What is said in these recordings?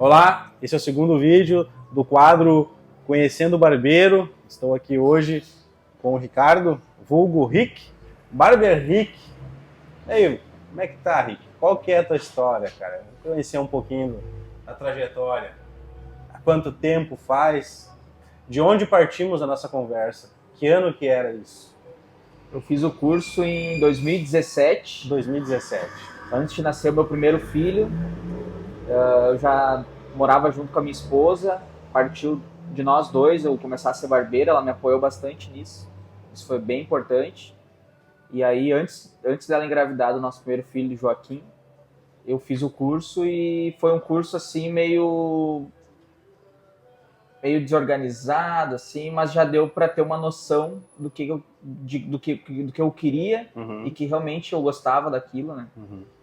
Olá, esse é o segundo vídeo do quadro Conhecendo o Barbeiro. Estou aqui hoje com o Ricardo, vulgo Rick, Barber Rick. E aí, como é que tá, Rick? Qual que é a tua história, cara? Conhecer um pouquinho da trajetória. Há quanto tempo faz? De onde partimos a nossa conversa? Que ano que era isso? Eu fiz o curso em 2017. 2017. Antes de nascer o meu primeiro filho, eu já morava junto com a minha esposa. Partiu de nós dois eu começar a ser barbeiro, ela me apoiou bastante nisso. Isso foi bem importante. E aí, antes dela engravidar do nosso primeiro filho, Joaquim, eu fiz o curso e foi um curso assim meio desorganizado, assim, mas já deu para ter uma noção do que eu queria e que realmente eu gostava daquilo, né?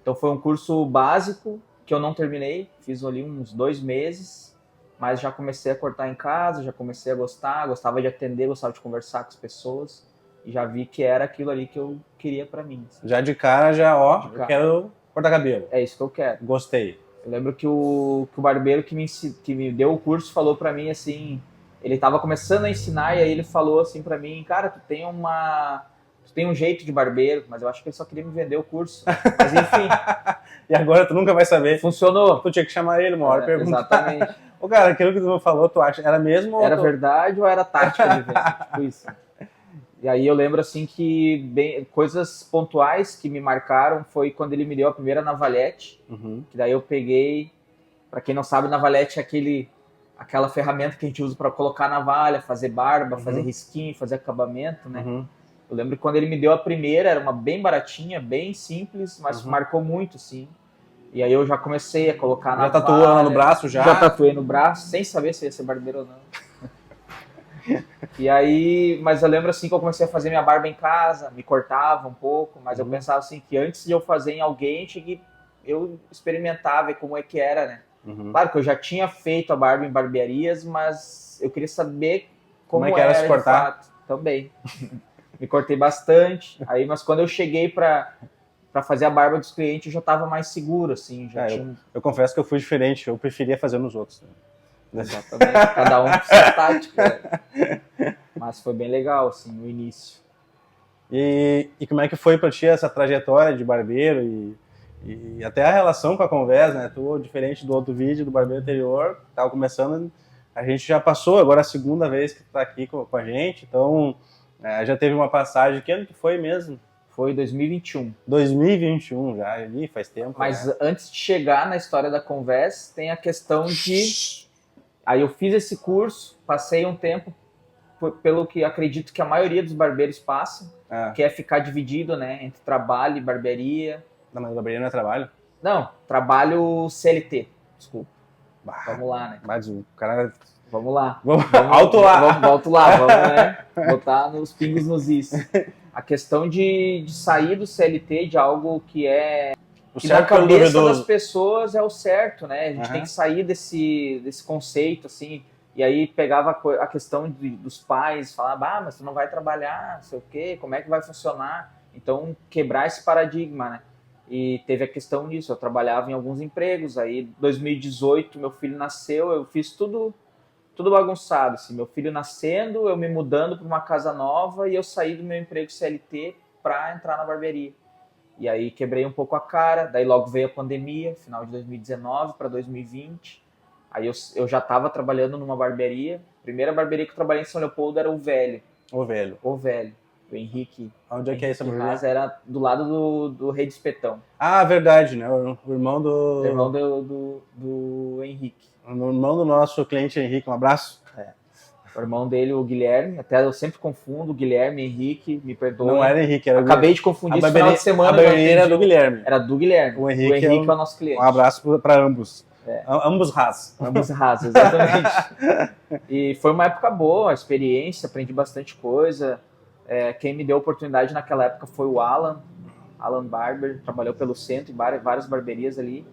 Então foi um curso básico que eu não terminei, fiz ali uns 2 meses, mas já comecei a cortar em casa, já comecei a gostava de atender, gostava de conversar com as pessoas e já vi que era aquilo ali que eu queria para mim. Assim. Já de cara, eu quero cortar cabelo. É isso que eu quero. Gostei. Eu lembro que o barbeiro que me deu o curso falou pra mim assim, ele tava começando a ensinar e aí ele falou assim pra mim, cara, tu tem um jeito de barbeiro, mas eu acho que ele só queria me vender o curso. Mas enfim. E agora tu nunca vai saber. Funcionou. Tu tinha que chamar ele uma hora e perguntar. Exatamente. Ô cara, aquilo que tu falou, tu acha, era mesmo? Era verdade ou era tática de venda? Tipo isso. E aí eu lembro assim que coisas pontuais que me marcaram foi quando ele me deu a primeira navalhete, que daí eu peguei, pra quem não sabe, navalhete é aquela ferramenta que a gente usa para colocar navalha, fazer barba, fazer risquinho, fazer acabamento, né? Eu lembro que quando ele me deu a primeira, era uma bem baratinha, bem simples, mas marcou muito, sim. E aí eu já comecei a colocar navalha. Já tatuou no braço já? Já tatuei no braço, sem saber se ia ser barbeiro ou não. E aí, mas eu lembro assim que eu comecei a fazer minha barba em casa, me cortava um pouco, mas eu pensava assim que antes de eu fazer em alguém, eu experimentava ver como é que era, né? Claro que eu já tinha feito a barba em barbearias, mas eu queria saber como é que era se cortar? De fato, também. Me cortei bastante, aí, mas quando eu cheguei para fazer a barba dos clientes, eu já estava mais seguro, assim. Eu confesso que eu fui diferente, eu preferia fazer nos outros. Né? Exatamente, cada um com sua tática. Mas foi bem legal, assim, no início. E como é que foi pra ti essa trajetória de barbeiro e até a relação com a conversa, né? Tu, diferente do outro vídeo do barbeiro anterior, tava começando, a gente já passou, agora a segunda vez que tu tá aqui com a gente, então já teve uma passagem, que ano que foi mesmo? Foi 2021. 2021 já, ali faz tempo. Mas antes de chegar na história da conversa, tem a questão de... Aí eu fiz esse curso, passei um tempo pelo que acredito que a maioria dos barbeiros passam, que é ficar dividido, né, entre trabalho e barbearia. Não, mas barbearia não é trabalho? Não, trabalho CLT, desculpa. Vamos lá, né? Mas o cara... Vamos lá. Alto lá! Vamos lá, vamos, né, botar nos pingos nos is. A questão de sair do CLT, de algo que é... que na cabeça das pessoas é o certo, né? A gente tem que sair desse conceito, assim. E aí pegava a questão dos pais, falava, mas tu não vai trabalhar, não sei o quê, como é que vai funcionar? Então, quebrar esse paradigma, né? E teve a questão disso, eu trabalhava em alguns empregos, aí em 2018 meu filho nasceu, eu fiz tudo bagunçado, assim. Meu filho nascendo, eu me mudando para uma casa nova e eu saí do meu emprego CLT para entrar na barbearia. E aí quebrei um pouco a cara, daí logo veio a pandemia, final de 2019 para 2020. Aí eu já estava trabalhando numa barbearia. A primeira barbearia que eu trabalhei em São Leopoldo era o Velho. O Velho. O Henrique. Onde é que é essa barbearia? Era do lado do Rei de Espetão. Ah, verdade, né? O irmão do... O irmão do Henrique. O irmão do nosso cliente Henrique, um abraço. O irmão dele, o Guilherme, até eu sempre confundo Guilherme e Henrique, me perdoa. Não era Henrique, era Acabei de confundir esse final de semana. A barbearia era do Guilherme. Era do Guilherme. O Henrique é o nosso cliente. Um abraço para ambos. Ambos raças. Ambos raças, exatamente. E foi uma época boa, a experiência, aprendi bastante coisa. Quem me deu a oportunidade naquela época foi o Alan Barber, trabalhou pelo centro, em várias barbearias ali.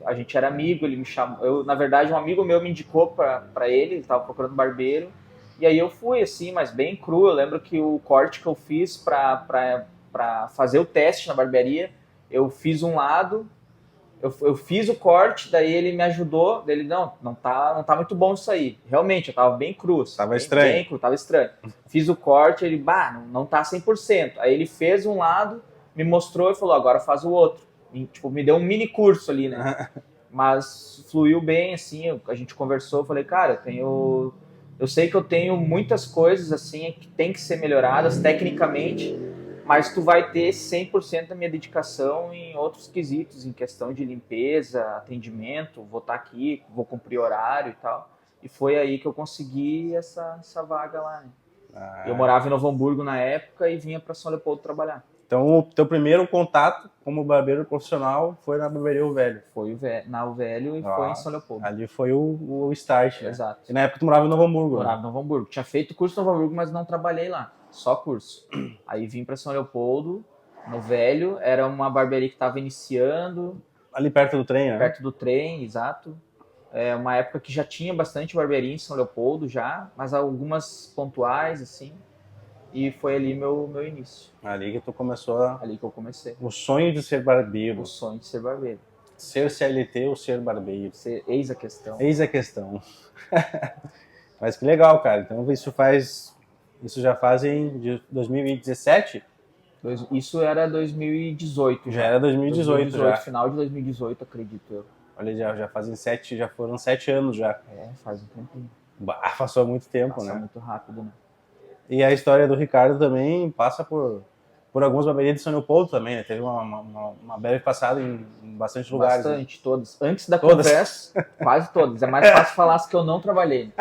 A gente era amigo, ele me chamou. Na verdade, um amigo meu me indicou para ele estava procurando barbeiro. E aí eu fui, assim, mas bem cru. Eu lembro que o corte que eu fiz para fazer o teste na barbearia, eu fiz um lado, Eu fiz o corte, daí ele me ajudou, daí ele, não tá muito bom isso aí. Realmente, eu tava bem cru. Tava estranho. Bem cru, tava estranho. Fiz o corte, ele, não tá 100%. Aí ele fez um lado, me mostrou e falou, agora faz o outro. E, tipo, me deu um mini curso ali, né? Mas fluiu bem, assim, a gente conversou, eu falei, cara, eu sei que eu tenho muitas coisas, assim, que tem que ser melhoradas tecnicamente, mas tu vai ter 100% da minha dedicação em outros quesitos, em questão de limpeza, atendimento, vou estar aqui, vou cumprir horário e tal. E foi aí que eu consegui essa vaga lá, né? Eu morava em Novo Hamburgo na época e vinha para São Leopoldo trabalhar. Então, o teu primeiro contato como barbeiro profissional foi na barbearia O Velho? Foi na O Velho e foi em São Leopoldo. Ali foi o start, né? Exato. E na época tu morava em Novo Hamburgo, Morava em Novo Hamburgo. Tinha feito curso em Novo Hamburgo, mas não trabalhei lá. Só curso. Aí vim para São Leopoldo, no Velho. Era uma barbearia que estava iniciando. Ali perto do trem, né? Perto do trem, exato. É uma época que já tinha bastante barbearia em São Leopoldo já, mas algumas pontuais, assim. E foi ali meu início. Ali que tu começou Ali que eu comecei. O sonho de ser barbeiro. O sonho de ser barbeiro. Ser CLT ou ser barbeiro? Eis a questão. Eis a questão. Mas que legal, cara. Então isso já fazem de 2017? Isso era 2018. Já era 2018 já. Final de 2018, acredito eu. Olha, já foram 7 anos já. Faz um tempinho. Passou muito tempo, Passa né? muito rápido, né? E a história do Ricardo também passa por algumas barbearias de São Leopoldo também, né? Teve uma breve passada em bastante lugares. Bastante, né? Todas. Antes da conversa, quase todas. É mais fácil falar as que eu não trabalhei.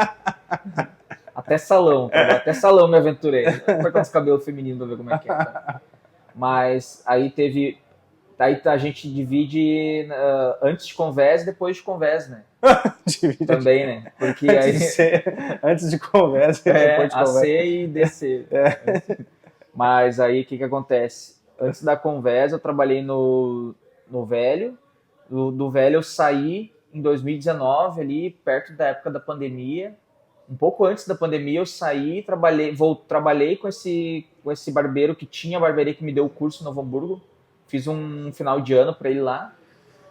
Até salão me aventurei. Foi com os cabelos femininos pra ver como é que é. Então. Mas aí a gente divide antes de conversa e depois de conversa, né? Também, né? Porque antes de conversa e depois de conversa. AC e DC. Mas aí o que acontece? Antes da conversa eu trabalhei no Velho. Do Velho eu saí em 2019, ali perto da época da pandemia. Um pouco antes da pandemia eu saí, trabalhei com esse barbeiro que tinha a barbearia que me deu o curso em Novo Hamburgo. Fiz um final de ano para ele lá.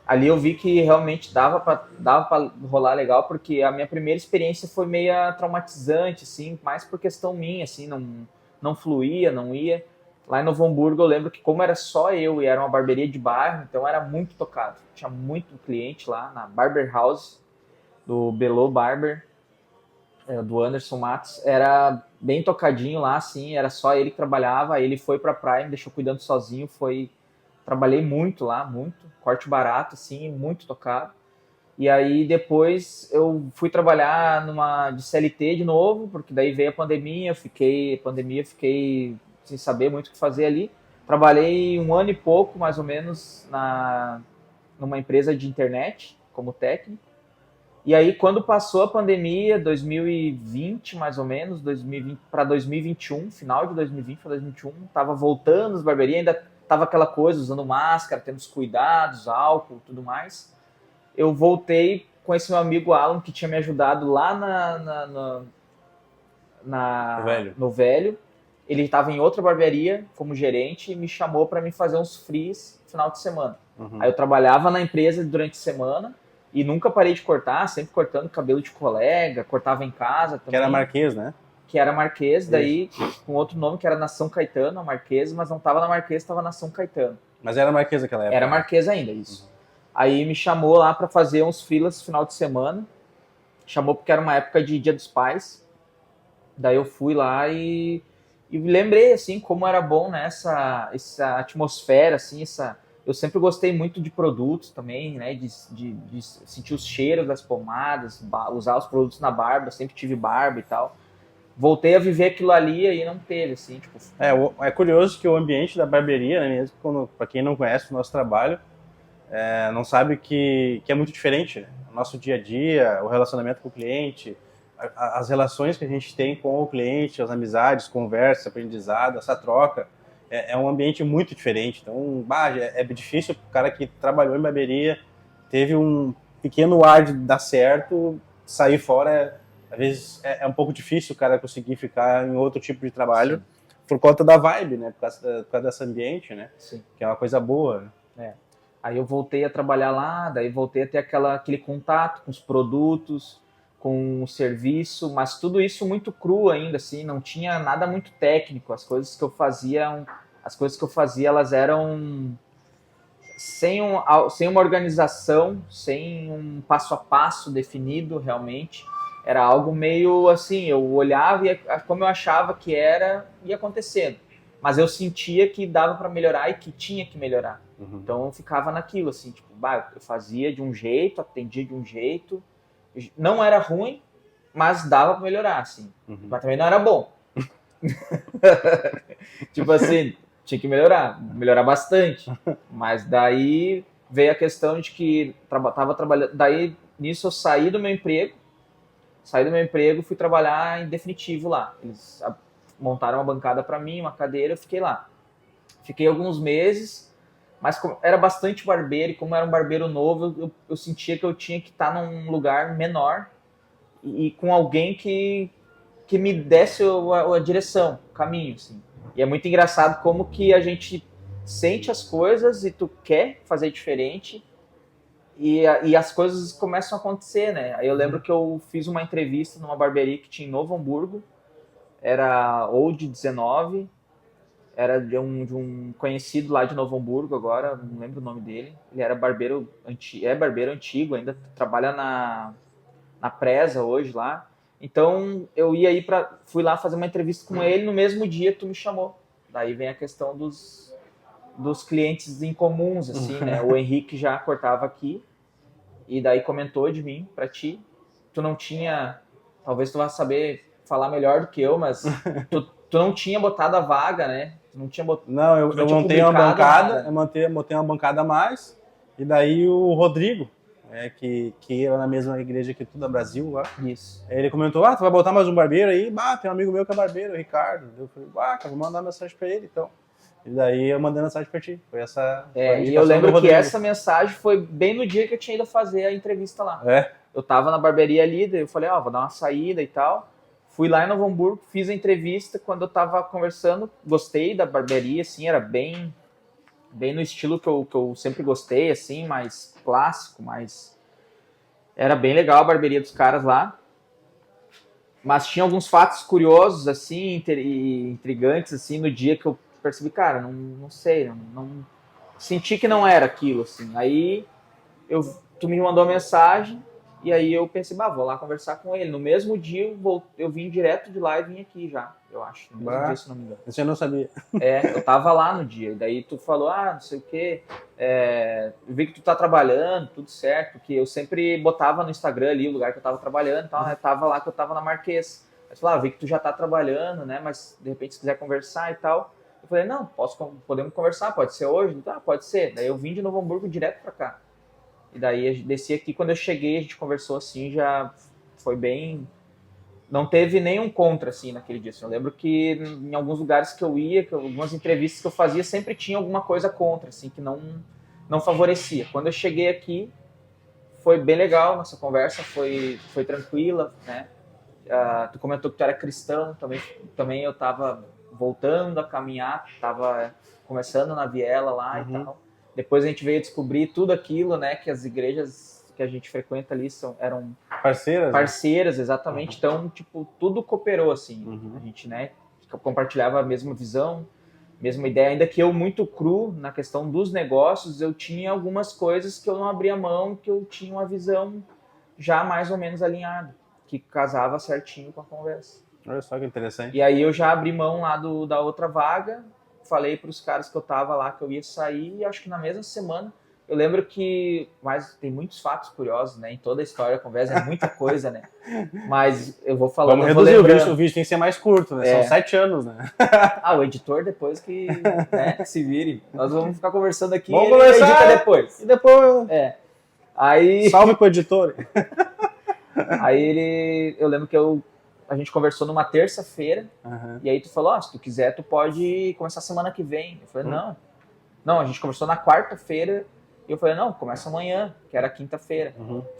Ali eu vi que realmente dava para rolar legal, porque a minha primeira experiência foi meio traumatizante, assim, mais por questão minha, assim, não fluía, não ia. Lá em Novo Hamburgo eu lembro que como era só eu e era uma barbearia de bairro, então era muito tocado. Tinha muito cliente lá na Barber House, do Belo Barber, do Anderson Matos. Era bem tocadinho lá, assim, era só ele que trabalhava. Aí ele foi pra praia, me deixou cuidando sozinho, trabalhei muito lá, muito, corte barato, assim, muito tocado. E aí depois eu fui trabalhar de CLT de novo, porque daí veio a pandemia, fiquei sem saber muito o que fazer ali. Trabalhei 1 ano e pouco, mais ou menos, numa empresa de internet, como técnico. E aí quando passou a pandemia, 2020 mais ou menos, 2020 para 2021, final de 2020 para 2021, tava voltando as barbearias, ainda tava aquela coisa, usando máscara, tendo os cuidados, álcool, tudo mais. Eu voltei com esse meu amigo Alan, que tinha me ajudado lá no Velho. Ele estava em outra barbearia como gerente e me chamou para me fazer uns frees no final de semana. Uhum. Aí eu trabalhava na empresa durante a semana e nunca parei de cortar, sempre cortando cabelo de colega, cortava em casa também. Que era Marquês, né? Que era Marquês, daí com outro nome que era na São Caetano, a Marquês, mas não estava na Marquês, estava na São Caetano. Mas era Marquês naquela época? Era Marquês ainda, isso. Uhum. Aí me chamou lá para fazer uns freelas no final de semana. Chamou porque era uma época de Dia dos Pais. Daí eu fui lá e lembrei, assim, como era bom, né, essa atmosfera, assim, Eu sempre gostei muito de produtos também, né, de sentir os cheiros das pomadas, usar os produtos na barba, sempre tive barba e tal. Voltei a viver aquilo ali e aí não teve, assim, tipo... É curioso que o ambiente da barbearia, né, mesmo para quem não conhece o nosso trabalho, não sabe que é muito diferente, né? O nosso dia a dia, o relacionamento com o cliente, as relações que a gente tem com o cliente, as amizades, conversa, aprendizado, essa troca, é um ambiente muito diferente. Então, é difícil o cara que trabalhou em barbearia, teve um pequeno ar de dar certo, sair fora, às vezes é um pouco difícil o cara conseguir ficar em outro tipo de trabalho. Sim. Por conta da vibe, né? Por causa desse ambiente, né? Sim. Que é uma coisa boa, né? Aí eu voltei a trabalhar lá, daí voltei a ter aquele contato com os produtos, com o serviço, mas tudo isso muito cru ainda, assim, não tinha nada muito técnico. As coisas que eu fazia, elas eram sem uma organização, sem um passo a passo definido realmente. Era algo meio assim, eu olhava e como eu achava que ia acontecendo. Mas eu sentia que dava para melhorar e que tinha que melhorar. Uhum. Então eu ficava naquilo, assim, tipo, eu fazia de um jeito, atendia de um jeito. Não era ruim, mas dava para melhorar, assim. Uhum. Mas também não era bom. Tipo assim, tinha que melhorar bastante. Mas daí veio a questão de que tava trabalhando. Daí nisso eu saí do meu emprego, fui trabalhar em definitivo lá. Eles montaram uma bancada para mim, uma cadeira, eu fiquei lá. Fiquei alguns meses, mas era bastante barbeiro, e como era um barbeiro novo, eu sentia que eu tinha que estar num lugar menor e com alguém que me desse a direção, o caminho, assim. E é muito engraçado como que a gente sente as coisas e tu quer fazer diferente e as coisas começam a acontecer, né? Aí eu lembro que eu fiz uma entrevista numa barbearia que tinha em Novo Hamburgo, era Old 19, era de um conhecido lá de Novo Hamburgo agora, não lembro o nome dele. Ele era barbeiro antigo, ainda trabalha na Presa hoje lá. Então eu fui lá fazer uma entrevista com ele no mesmo dia que tu me chamou. Daí vem a questão dos clientes incomuns, assim, né? O Henrique já cortava aqui e daí comentou de mim pra ti. Tu não tinha, talvez tu vá saber falar melhor do que eu, mas tu não tinha botado a vaga, né? Tu não tinha botado. Não, eu montei uma bancada, eu montei uma bancada a mais, e daí o Rodrigo, que era na mesma igreja que tu, da Brasil lá. Isso. Ele comentou, tu vai botar mais um barbeiro aí? Tem um amigo meu que é barbeiro, o Ricardo. Eu falei, cara, vou mandar mensagem pra ele, então. E daí eu mandei mensagem pra ti. Foi essa. E eu lembro que essa mensagem foi bem no dia que eu tinha ido fazer a entrevista lá. Eu tava na barbearia ali, daí eu falei, vou dar uma saída e tal. Fui lá em Novo Hamburgo, fiz a entrevista. Quando eu tava conversando, gostei da barbearia, assim, era bem no estilo que eu sempre gostei, assim, mais clássico, mais... Era bem legal a barbearia dos caras lá. Mas tinha alguns fatos curiosos, assim, e intrigantes, assim, no dia que eu percebi, cara, não sei, não senti que não era aquilo, assim. Aí tu me mandou a mensagem e aí eu pensei, vou lá conversar com ele. No mesmo dia eu vim direto de lá e vim aqui já, eu acho. No mesmo dia, se não me engano. Você não sabia? Eu tava lá no dia. E daí tu falou, não sei o quê. Eu vi que tu tá trabalhando, tudo certo. Que eu sempre botava no Instagram ali o lugar que eu tava trabalhando e tal. Eu tava lá que eu tava na Marquês. Aí tu falou, vi que tu já tá trabalhando, né? Mas de repente se quiser conversar e tal. Eu falei, não, podemos conversar, pode ser hoje? Tá, pode ser. Daí eu vim de Novo Hamburgo direto pra cá. E daí eu desci aqui, quando eu cheguei, a gente conversou assim, já foi bem... Não teve nenhum contra, assim, naquele dia. Assim. Eu lembro que em alguns lugares que eu ia, algumas entrevistas que eu fazia, sempre tinha alguma coisa contra, assim, que não favorecia. Quando eu cheguei aqui, foi bem legal, nossa conversa foi tranquila, né? Tu comentou que tu era cristão, também eu tava voltando a caminhar, tava começando na viela lá e tal. Depois a gente veio descobrir tudo aquilo, né, que as igrejas que a gente frequenta ali eram parceiras, exatamente. Então, tipo, tudo cooperou, assim. A gente, né, compartilhava a mesma visão, mesma ideia. Ainda que eu, muito cru na questão dos negócios, eu tinha algumas coisas que eu não abria mão, que eu tinha uma visão já mais ou menos alinhada, que casava certinho com a conversa. Olha só que interessante. E aí eu já abri mão lá da outra vaga, falei para os caras que eu tava lá que eu ia sair, e acho que na mesma semana, eu lembro que, mas tem muitos fatos curiosos, né, em toda a história, a conversa é muita coisa, né, mas eu vou falando... Vamos reduzir o vídeo tem que ser mais curto, né, são 7 anos, né. O editor depois que, né, se vire, nós vamos ficar conversando aqui, vamos conversar, edita depois. E depois... Aí... Salve pro editor. Aí eu lembro que a gente conversou numa terça-feira, e aí tu falou, se tu quiser, tu pode começar semana que vem. Eu falei, não, a gente conversou na quarta-feira, e eu falei, não, começa amanhã, que era quinta-feira.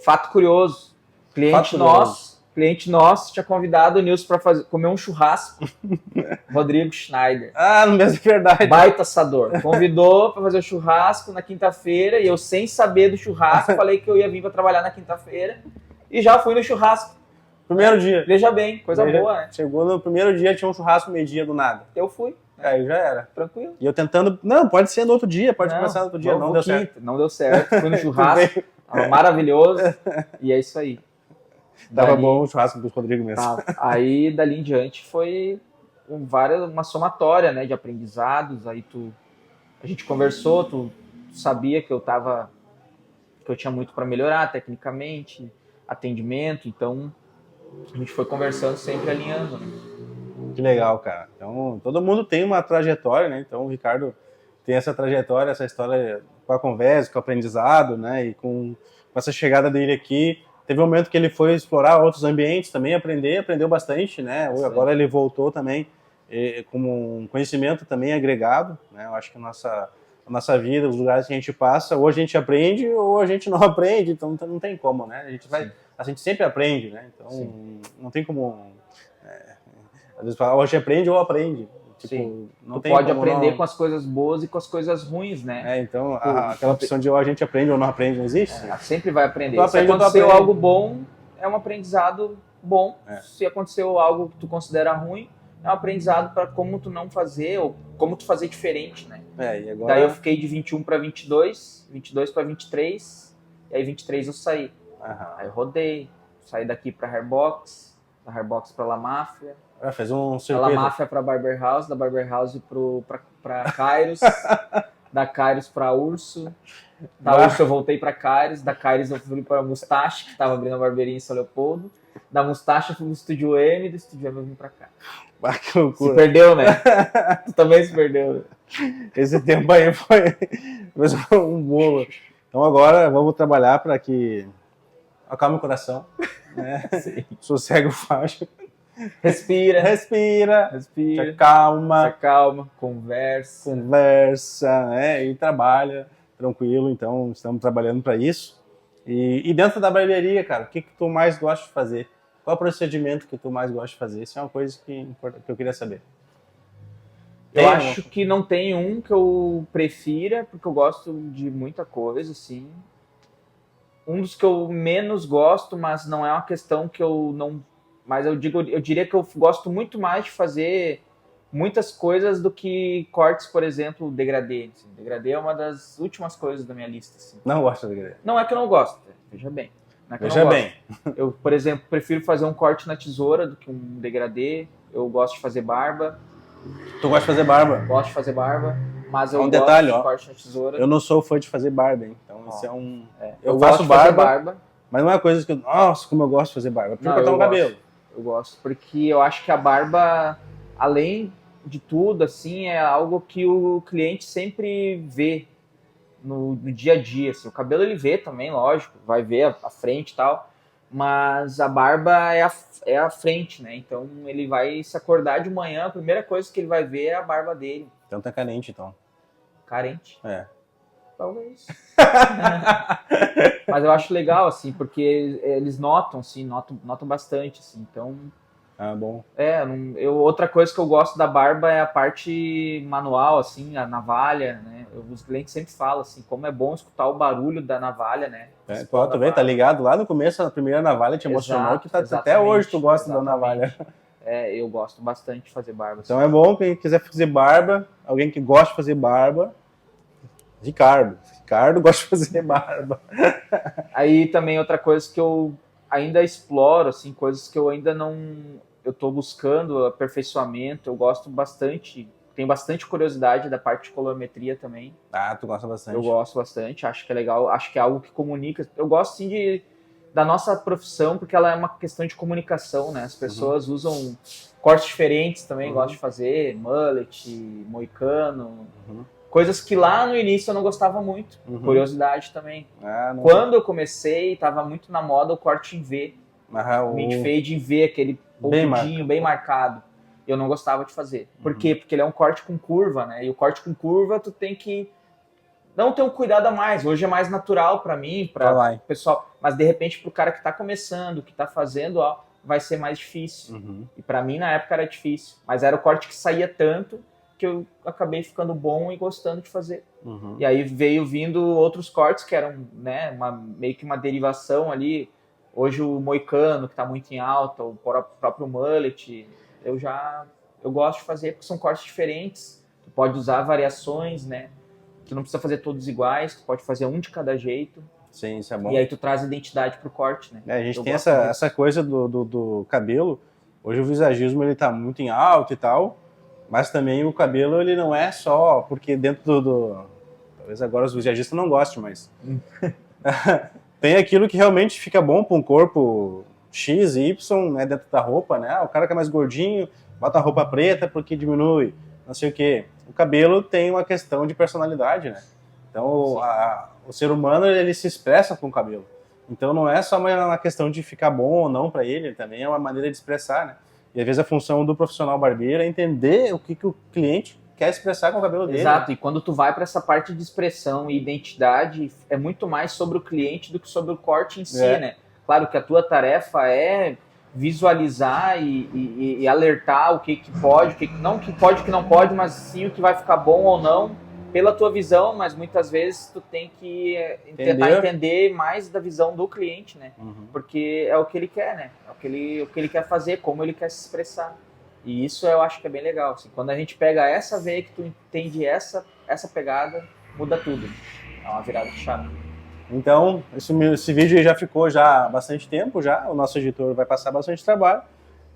Fato curioso, cliente nosso, cliente nosso tinha convidado o Nilson para comer um churrasco. Rodrigo Schneider. Ah, não é verdade. Baita assador. Convidou para fazer o churrasco na quinta-feira e eu, sem saber do churrasco, falei que eu ia vir para trabalhar na quinta-feira e já fui no churrasco. Primeiro dia. Veja bem, coisa boa, né? Chegou no primeiro dia, tinha um churrasco meio-dia do nada. Eu fui. Aí já era. Tranquilo. E eu tentando, não, pode ser no outro dia, pode começar no outro dia, não deu certo. Não deu certo, fui no churrasco, tava maravilhoso, e é isso aí. Tava bom o churrasco do Rodrigo mesmo. Tá. Aí, dali em diante, foi uma somatória, né, de aprendizados, aí a gente conversou, tu sabia que eu tinha muito para melhorar tecnicamente, atendimento, então a gente foi conversando, sempre alinhando, né? Que legal, cara. Então, todo mundo tem uma trajetória, né? Então, o Ricardo tem essa trajetória, essa história com a conversa, com o aprendizado, né? E com essa chegada dele aqui. Teve um momento que ele foi explorar outros ambientes também, aprendeu bastante, né? Sim. Agora ele voltou também como um conhecimento também agregado, né? Eu acho que a nossa vida, os lugares que a gente passa, ou a gente aprende ou a gente não aprende, então não tem como, né? A gente sempre aprende, né? Então, sim, não tem como... Às vezes fala, ou a gente aprende ou aprende. Tipo, sim. Não tem pode aprender com as coisas boas e com as coisas ruins, né? Então aquela opção de ou a gente aprende ou não aprende não existe. Sempre vai aprender. Se aconteceu algo bom, é um aprendizado bom. É. Se aconteceu algo que tu considera ruim, é um aprendizado para como tu não fazer ou como tu fazer diferente, né? E agora... Daí eu fiquei de 21 para 22, 22 para 23, e aí 23 eu saí. Aí eu rodei, saí daqui para Hairbox, da Hairbox para La Máfia. Fez um circuito. Da La Máfia para Barber House, da Barber House para Kairos, da Kairos para Urso, da Urso eu voltei para Kairos, da Kairos eu fui para Mustache, que estava abrindo a barbearia em São Leopoldo, da Mustache eu fui no Estúdio M, do Estúdio M eu vim para cá. Que loucura. Se perdeu, né? Tu também se perdeu, né? Esse tempo aí foi um bolo. Então agora vamos trabalhar para que acalme o coração, né? Sossegue o facho. Respira. Se acalma, conversa, e trabalha tranquilo. Então estamos trabalhando para isso. E dentro da barbearia, cara, o que tu mais gosta de fazer? Qual é o procedimento que tu mais gosta de fazer? Isso é uma coisa que eu queria saber. Eu acho que não tem um que eu prefira, porque eu gosto de muita coisa, assim. Um dos que eu menos gosto, mas não é uma questão que eu não... Mas eu diria que eu gosto muito mais de fazer muitas coisas do que cortes, por exemplo, degradê. Assim. Degradê é uma das últimas coisas da minha lista. Assim. Não gosto de degradê? Não é que eu não gosto, veja bem. Não é que veja bem. Eu, por exemplo, prefiro fazer um corte na tesoura do que um degradê. Eu gosto de fazer barba. Tu gosta de fazer barba? Gosto de fazer barba, mas eu gosto detalhe, de corte na tesoura. Eu não sou fã de fazer barba, hein? Então isso é um... Eu faço barba, mas não é coisa que... Nossa, como eu gosto de fazer barba. Eu prefiro cortar um cabelo. Eu gosto, porque eu acho que a barba, além de tudo, assim, é algo que o cliente sempre vê no dia a dia. Assim. O cabelo ele vê também, lógico, vai ver a frente e tal, mas a barba é a frente, né? Então ele vai se acordar de manhã, a primeira coisa que ele vai ver é a barba dele. Então tá carente, então. Carente? É. Talvez. Mas eu acho legal, assim, porque eles notam, assim, notam bastante, assim, então... bom. Outra coisa que eu gosto da barba é a parte manual, assim, a navalha, né? Os clientes sempre falam, assim, como é bom escutar o barulho da navalha, né? Tu vê, tá ligado? Lá no começo, a primeira navalha te emocionou, que até hoje tu gosta da navalha. Eu gosto bastante de fazer barba. Então é bom, quem quiser fazer barba, alguém que gosta de fazer barba, Ricardo gosta de fazer barba. Aí também outra coisa que eu ainda exploro, assim, coisas que eu ainda não... Eu tô buscando aperfeiçoamento, eu gosto bastante, tenho bastante curiosidade da parte de colorimetria também. Tu gosta bastante. Eu gosto bastante, acho que é legal, acho que é algo que comunica. Eu gosto, sim, da nossa profissão, porque ela é uma questão de comunicação, né? As pessoas usam cortes diferentes também, gosto de fazer, mullet, moicano... Coisas que lá no início eu não gostava muito. Curiosidade também. Quando eu comecei, estava muito na moda o corte em V. O mid-fade em V, aquele pontudinho bem marcado. Eu não gostava de fazer. Por quê? Porque ele é um corte com curva, né? E o corte com curva, tu tem que não ter um cuidado a mais. Hoje é mais natural para mim, para o pessoal. Mas, de repente, para o cara que está começando, que está fazendo, vai ser mais difícil. E para mim, na época, era difícil. Mas era o corte que saía tanto que eu acabei ficando bom e gostando de fazer. E aí veio vindo outros cortes que eram, né, meio que uma derivação ali. Hoje o moicano, que está muito em alta, o próprio mullet, eu gosto de fazer porque são cortes diferentes. Tu pode usar variações, né? Tu não precisa fazer todos iguais, tu pode fazer um de cada jeito. Sim, isso é bom. E aí tu traz identidade pro corte, né? A gente tem essa coisa do cabelo. Hoje o visagismo ele tá muito em alta e tal, mas também o cabelo ele não é só porque dentro talvez agora os visagistas não gostem, mas tem aquilo que realmente fica bom para um corpo X e Y, né, dentro da roupa, né? O cara que é mais gordinho, bota a roupa preta porque diminui, não sei o quê. O cabelo tem uma questão de personalidade, né? Então o ser humano ele se expressa com o cabelo. Então não é só uma questão de ficar bom ou não para ele, também é uma maneira de expressar, né? E às vezes a função do profissional barbeiro é entender o que o cliente quer expressar com o cabelo dele. Exato, e quando tu vai para essa parte de expressão e identidade, é muito mais sobre o cliente do que sobre o corte em si, né? Claro que a tua tarefa é visualizar e alertar o que pode, o que não pode, mas sim o que vai ficar bom ou não pela tua visão, mas muitas vezes tu tem que tentar entender mais da visão do cliente, né? Porque é o que ele quer, né? É o que ele quer fazer, como ele quer se expressar. E isso eu acho que é bem legal. Assim, quando a gente pega essa veia que tu entende essa pegada, muda tudo. É uma virada de chave. Então, esse vídeo já ficou há bastante tempo já. O nosso editor vai passar bastante trabalho.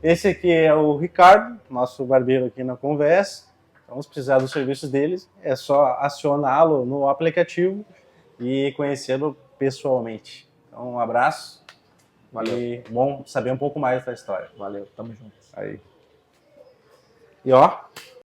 Esse aqui é o Ricardo, nosso barbeiro aqui na Conversa. Vamos precisar dos serviços deles. É só acioná-lo no aplicativo e conhecê-lo pessoalmente. Então, um abraço. Valeu. E bom saber um pouco mais da história. Valeu, tamo junto. Aí. E ó,